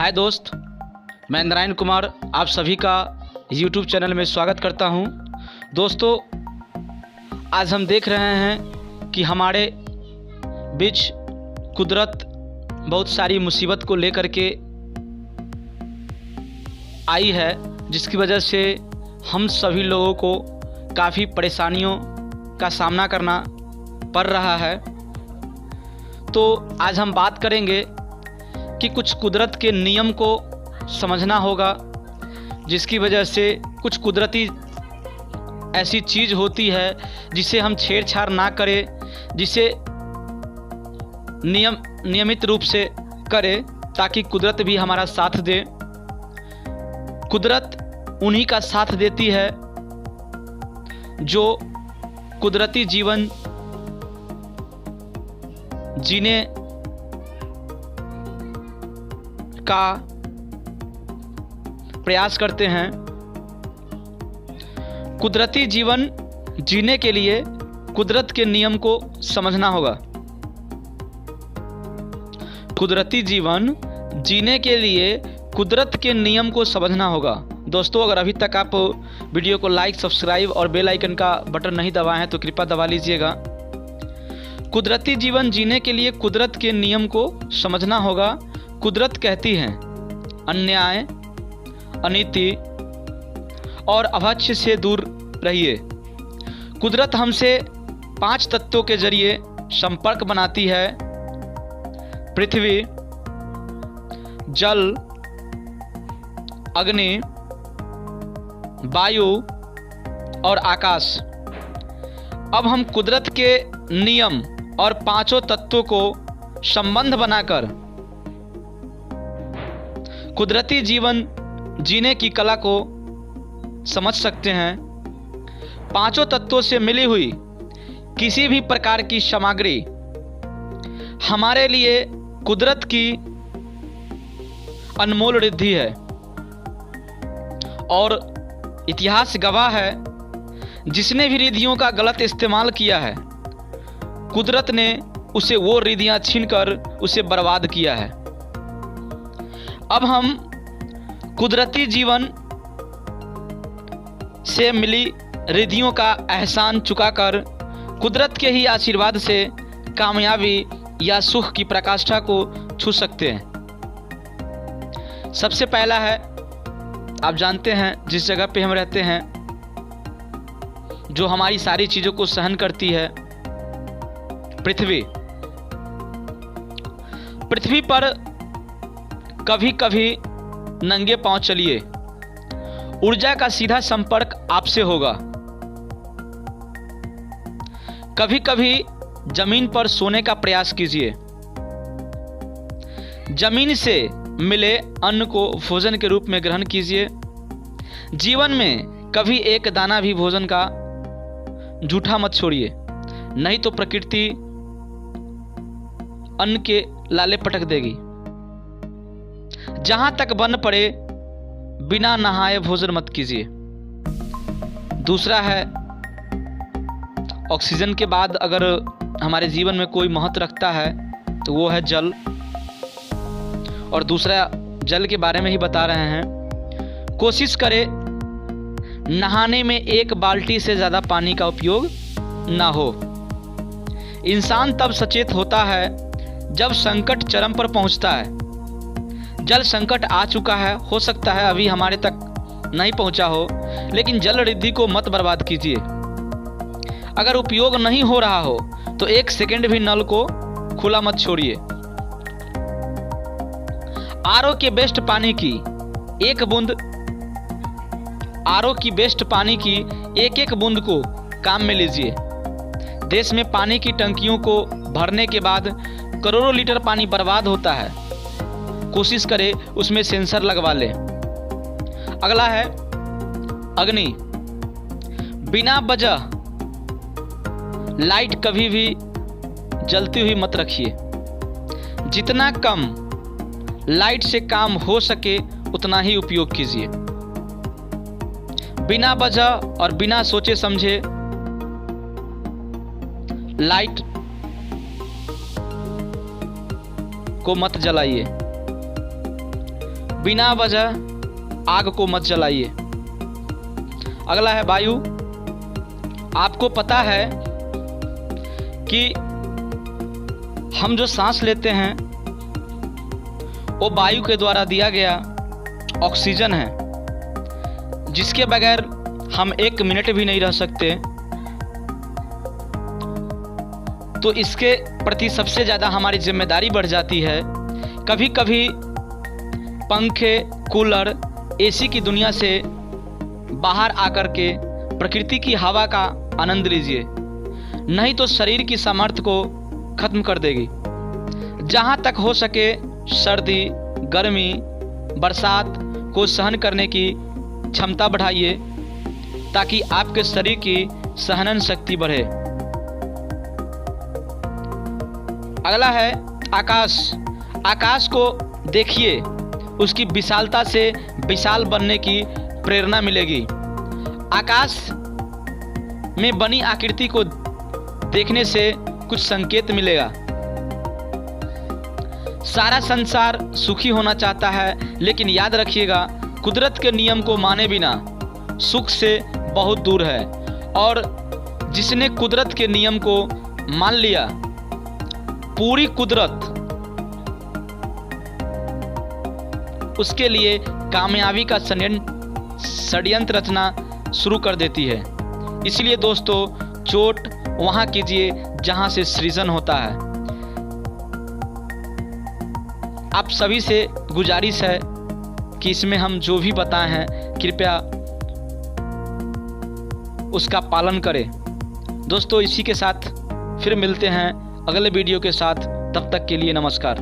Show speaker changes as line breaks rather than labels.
हाय दोस्त, मैं नारायण कुमार आप सभी का YouTube चैनल में स्वागत करता हूं। दोस्तों, आज हम देख रहे हैं कि हमारे बीच कुदरत बहुत सारी मुसीबत को लेकर के आई है, जिसकी वजह से हम सभी लोगों को काफ़ी परेशानियों का सामना करना पड़ रहा है। तो आज हम बात करेंगे कि कुछ कुदरत के नियम को समझना होगा, जिसकी वजह से कुछ कुदरती ऐसी चीज़ होती है जिसे हम छेड़छाड़ ना करें, जिसे नियमित रूप से करें ताकि कुदरत भी हमारा साथ दे। कुदरत उन्हीं का साथ देती है जो कुदरती जीवन जीने का प्रयास करते हैं। कुदरती जीवन जीने के लिए कुदरत के नियम को समझना होगा। कुदरती जीवन जीने के लिए कुदरत के नियम को समझना होगा। दोस्तों, अगर अभी तक आप वीडियो को लाइक, सब्सक्राइब और बेल आइकन का बटन नहीं दबाए हैं तो कृपया दबा लीजिएगा। कुदरती जीवन जीने के लिए कुदरत के नियम को समझना होगा। कुदरत कहती है, अन्याय, अनीति और अभक्ष्य से दूर रहिए। कुदरत हमसे 5 तत्वों के जरिए संपर्क बनाती है: पृथ्वी, जल, अग्नि, वायु और आकाश। अब हम कुदरत के नियम और 5 तत्वों को संबंध बनाकर कुदरती जीवन जीने की कला को समझ सकते हैं। 5 तत्वों से मिली हुई किसी भी प्रकार की सामग्री हमारे लिए कुदरत की अनमोल रिद्धि है और इतिहास गवाह है, जिसने भी रिद्धियों का गलत इस्तेमाल किया है, कुदरत ने उसे वो रिद्धियां छीनकर उसे बर्बाद किया है। अब हम कुदरती जीवन से मिली रिद्धियों का एहसान चुकाकर कुदरत के ही आशीर्वाद से कामयाबी या सुख की प्रकाष्ठा को छू सकते हैं। सबसे पहला है, आप जानते हैं जिस जगह पे हम रहते हैं, जो हमारी सारी चीज़ों को सहन करती है, पृथ्वी। पृथ्वी पर कभी कभी नंगे पांव चलिए, ऊर्जा का सीधा संपर्क आपसे होगा। कभी कभी जमीन पर सोने का प्रयास कीजिए। जमीन से मिले अन्न को भोजन के रूप में ग्रहण कीजिए। जीवन में कभी एक दाना भी भोजन का जूठा मत छोड़िए, नहीं तो प्रकृति अन्न के लाले पटक देगी। जहां तक बन पड़े, बिना नहाए भोजन मत कीजिए। दूसरा है, ऑक्सीजन के बाद अगर हमारे जीवन में कोई महत्व रखता है तो वो है जल। और दूसरा जल के बारे में ही बता रहे हैं। कोशिश करें नहाने में 1 बाल्टी से ज़्यादा पानी का उपयोग ना हो। इंसान तब सचेत होता है जब संकट चरम पर पहुंचता है। जल संकट आ चुका है, हो सकता है अभी हमारे तक नहीं पहुंचा हो, लेकिन जल रिद्धि को मत बर्बाद कीजिए। अगर उपयोग नहीं हो रहा हो तो 1 सेकंड भी नल को खुला मत छोड़िए। आरओ के बेस्ट पानी की एक बूंद को काम में लीजिए। देश में पानी की टंकियों को भरने के बाद करोड़ों लीटर पानी बर्बाद होता है। कोशिश करें उसमें सेंसर लगवा लें। अगला है अग्नि। बिना वजह लाइट कभी भी जलती हुई मत रखिए। जितना कम लाइट से काम हो सके उतना ही उपयोग कीजिए। बिना वजह और बिना सोचे समझे लाइट को मत जलाइए। बिना वजह आग को मत जलाइए। अगला है वायु। आपको पता है कि हम जो सांस लेते हैं वो वायु के द्वारा दिया गया ऑक्सीजन है, जिसके बगैर हम 1 मिनट भी नहीं रह सकते। तो इसके प्रति सबसे ज़्यादा हमारी जिम्मेदारी बढ़ जाती है। कभी कभी पंखे, कूलर, एसी की दुनिया से बाहर आकर के प्रकृति की हवा का आनंद लीजिए, नहीं तो शरीर की सामर्थ्य को खत्म कर देगी। जहाँ तक हो सके सर्दी, गर्मी, बरसात को सहन करने की क्षमता बढ़ाइए, ताकि आपके शरीर की सहनन शक्ति बढ़े। अगला है आकाश। आकाश को देखिए, उसकी विशालता से विशाल बनने की प्रेरणा मिलेगी। आकाश में बनी आकृति को देखने से कुछ संकेत मिलेगा। सारा संसार सुखी होना चाहता है, लेकिन याद रखिएगा, कुदरत के नियम को माने बिना सुख से बहुत दूर है। और जिसने कुदरत के नियम को मान लिया, पूरी कुदरत उसके लिए कामयाबी का षड्यंत्र रचना शुरू कर देती है। इसलिए दोस्तों, चोट वहाँ कीजिए जहाँ से सृजन होता है। आप सभी से गुजारिश है कि इसमें हम जो भी बताए हैं कृपया उसका पालन करें। दोस्तों, इसी के साथ फिर मिलते हैं अगले वीडियो के साथ। तब तक के लिए नमस्कार।